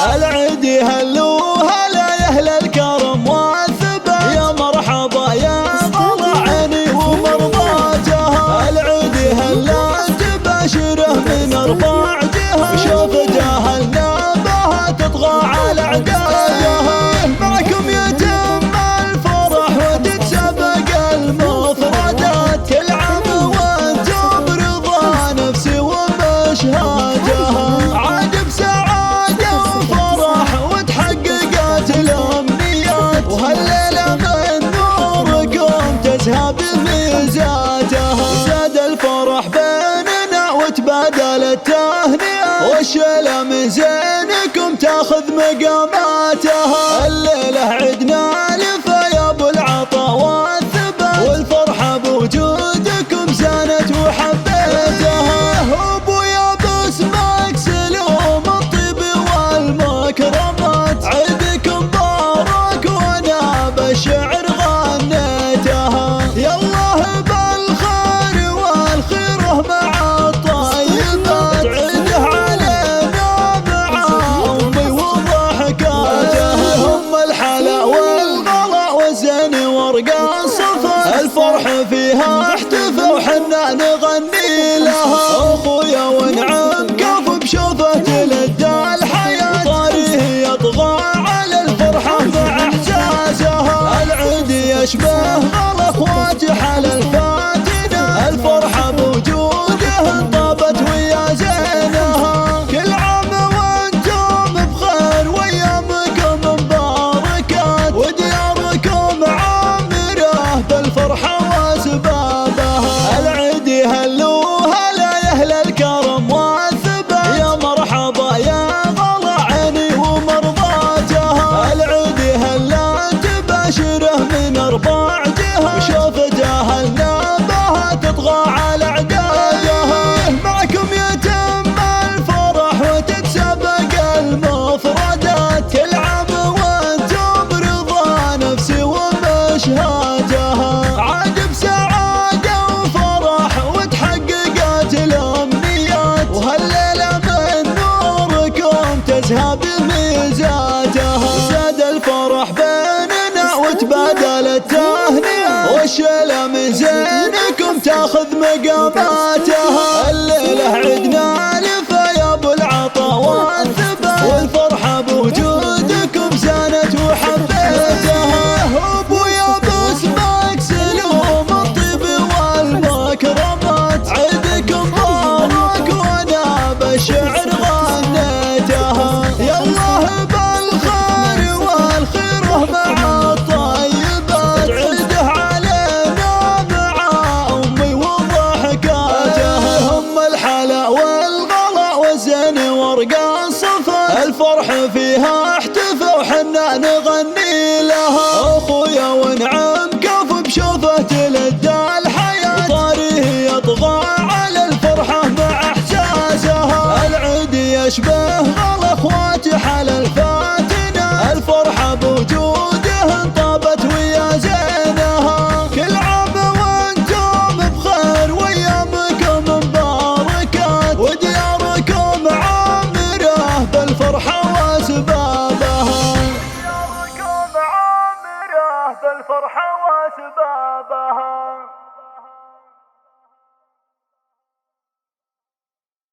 العيد هلو هلا يا اهل الكرم والثبات، يا مرحبا يا غلا عيني ومرضاجها. العيد هلا تباشره من اربع جهات، شوف جهلنا بها تطغى على عقاجها. معكم يتم الفرح وتتسابق المفردات، كل عام وانتم برضا نفسي ومشهاجها. عاد بسعادة وفرح وتحققت الأمنيات، وهالليلة من نوركم تزهى بميزاتها. زاد الفرح بيننا وتبادل التهنئات، والشيلة من زينكم تاخذ مقاماتها. الليلة عدنا لفا يا ابو العطا والثبات، والفرحة بوجودكم زانت وحبيتها. ابويا باسمك سلوم الطيب والمكرمات، عيدكم مبارك وانا بالشعر غنيتها. يالله بالخير والخير مع الطيبات، عيده علينا مع امي وضحكاتها. هم الحلا والغلا والزين ورقا الصفا، الفرح فيها احتفى وحنا نغني لها. اخويا ونعم كف بشوفه تلد الحياة، طاريه يطغى على الفرحة مع احساسها. العيد يشبه غلا اخواتي حل الفاتنة، الفرحة بوجوده طابت ويا زينها. كل عام وانتم بخير وايامكم مباركات، ودياركم عامرة بالفرحة واسبابها. العيد هلو هلا يا اهل الكرم والثبات، يا مرحبا يا غلا عيني ومرضاجها. العيد هلا تباشره من اربع جهات، وشوف جهلنا بها تطغى على عقاجها. معكم يتم الفرح وتتسابق المفردات، كل عام وانتم برضا نفسي ومشهاجها. عاد بسعادة وفرح وتحققت الأمنيات، وهالليلة من نوركم تزهى بميزاتها. زاد الفرح بيننا وتبادل التهنئات، والشيلة من زينكم تاخذ مقاماتها. الليلة عدنا لفا يا ابو العطا والثبات، والفرحة بوجودكم زانت وحبيتها. ابويا باسمك سلوم الطيب والمكرمات، عيدكم مبارك وانا بالشعر غنيتها. يالله بالخير والخير مع الطيبات، عيده علينا مع امي وضحكاتها. هم الحلا والغلا والزين ورقا الصفا، الفرح فيها احتفى وحنا نغني لها. اخويا ونعم كف بشوفه تلد الحياة، طاريه يطغى على الفرحة مع احساسها. العيد يشبه غلا اخواتي حل الفاتنة، الفرحة بوجوده طابت ويا زينها. كل عام وانتم بخير وايامكم مباركات، ودياركم عامرة بالفرحة واسبابها. دياركم عامرة بالفرحة واسبابها.